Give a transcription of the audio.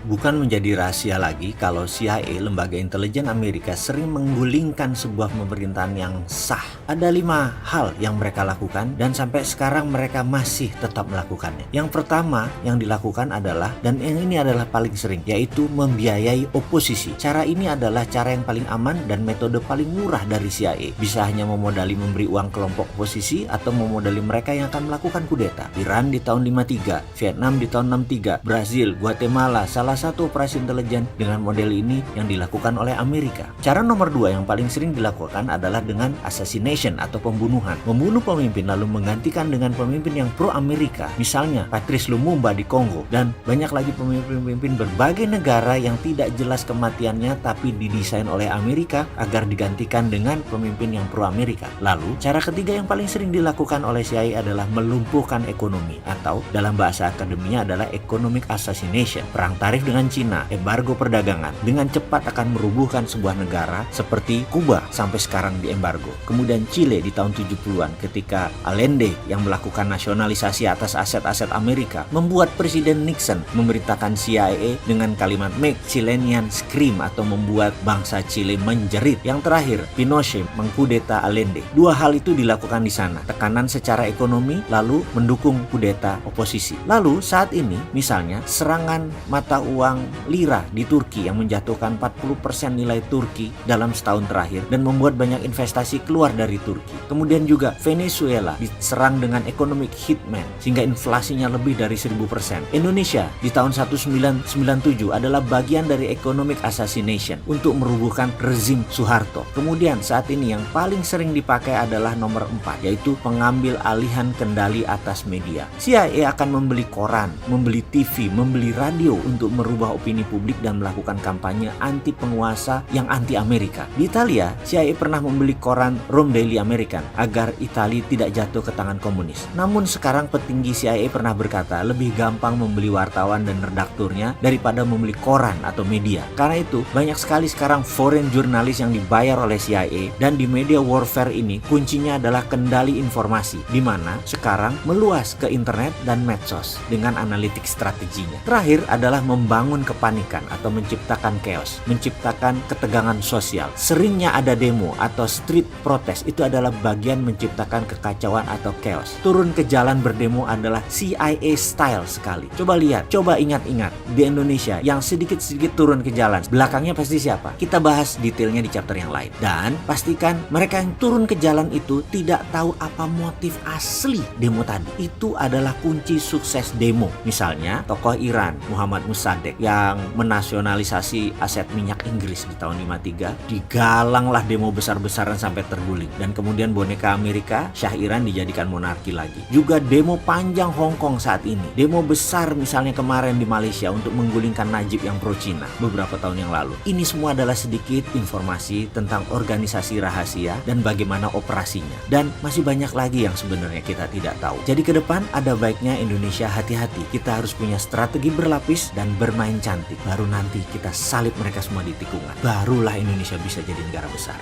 bukan menjadi rahasia lagi kalau CIA, lembaga intelijen Amerika, sering menggulingkan sebuah pemerintahan yang sah. Ada 5 hal yang mereka lakukan dan sampai sekarang mereka masih tetap melakukannya. Yang pertama yang dilakukan adalah, dan yang ini adalah paling sering, yaitu membiayai oposisi. Cara ini adalah cara yang paling aman dan metode paling murah dari CIA. Bisa hanya memodali memberi uang kelompok oposisi atau memodali mereka yang akan melakukan kudeta. Iran di tahun 53, Vietnam di tahun 63, Brazil, Guatemala, salah satu operasi intelijen dengan model ini yang dilakukan oleh Amerika. Cara nomor 2 yang paling sering dilakukan adalah dengan assassination atau pembunuhan. Membunuh pemimpin lalu menggantikan dengan pemimpin yang pro-Amerika. Misalnya Patrice Lumumba di Kongo, dan banyak lagi pemimpin-pemimpin berbagai negara yang tidak jelas kematiannya tapi didesain oleh Amerika agar digantikan dengan pemimpin yang pro-Amerika. Lalu, cara ketiga yang paling sering dilakukan oleh CIA adalah melumpuhkan ekonomi, atau dalam bahasa akademinya adalah economic assassination. Perang tarif dengan Cina, embargo perdagangan, dengan cepat akan merubuhkan sebuah negara seperti Kuba sampai sekarang diembargo. Kemudian Chile di tahun 70-an ketika Allende yang melakukan nasionalisasi atas aset-aset Amerika membuat Presiden Nixon memerintahkan CIA dengan kalimat "Make Chilean Scream" atau membuat bangsa Chile menjerit. Yang terakhir, Pinochet mengkudeta Allende. 2 hal itu dilakukan di sana. Tekanan secara ekonomi lalu mendukung kudeta oposisi. Lalu saat ini misalnya serangan mata uang lira di Turki yang menjatuhkan 40% nilai Turki dalam setahun terakhir dan membuat banyak investasi keluar dari Turki. Kemudian juga Venezuela diserang dengan economic hitman sehingga inflasinya lebih dari 1000%. Indonesia di tahun 1997 adalah bagian dari economic assassination untuk merubuhkan rezim Soeharto. Kemudian saat ini yang paling sering dipakai adalah nomor 4, yaitu pengambil alihan kendali atas media. CIA akan membeli koran, membeli TV, membeli radio untuk merubah opini publik dan melakukan kampanye anti penguasa yang anti Amerika. Di Italia, CIA pernah membeli koran Rome Daily American agar Italia tidak jatuh ke tangan komunis. Namun sekarang petinggi CIA pernah berkata lebih gampang membeli wartawan dan redakturnya daripada membeli koran atau media. Karena itu banyak sekali sekarang foreign jurnalis yang dibayar oleh CIA, dan di media warfare ini kuncinya adalah kendali informasi, di mana sekarang meluas ke internet dan medsos dengan analitik strateginya. Terakhir adalah membangun kepanikan atau menciptakan chaos, menciptakan ketegangan sosial. Seringnya ada demo atau street protest, itu adalah bagian menciptakan kekacauan atau chaos. Turun ke jalan berdemo adalah CIA style sekali. Coba lihat, coba ingat-ingat di Indonesia yang sedikit-sedikit turun ke jalan, belakangnya pasti siapa? Kita bahas detailnya di chapter yang lain. Dan pastikan mereka yang turun ke jalan itu tidak tahu apa motif asli demo tadi. Itu adalah kunci sukses demo. Misalnya tokoh Iran Muhammad Mossadegh yang menasionalisasi aset minyak Inggris di tahun 53, digalanglah demo besar-besaran sampai terguling, dan kemudian boneka Amerika Syah Iran dijadikan monarki lagi. Juga demo panjang Hong Kong saat ini, demo besar misalnya kemarin di Malaysia untuk menggulingkan Najib yang pro Cina beberapa tahun yang lalu. Ini semua adalah sedikit informasi tentang organisasi rahasia dan bagaimana operasinya, dan masih banyak lagi yang sebenarnya kita tidak tahu. Jadi ke depan ada baiknya Indonesia hati-hati. Kita harus punya strategi berlapis dan bermain cantik. Baru nanti kita salib mereka semua di tikungan. Barulah Indonesia bisa jadi negara besar.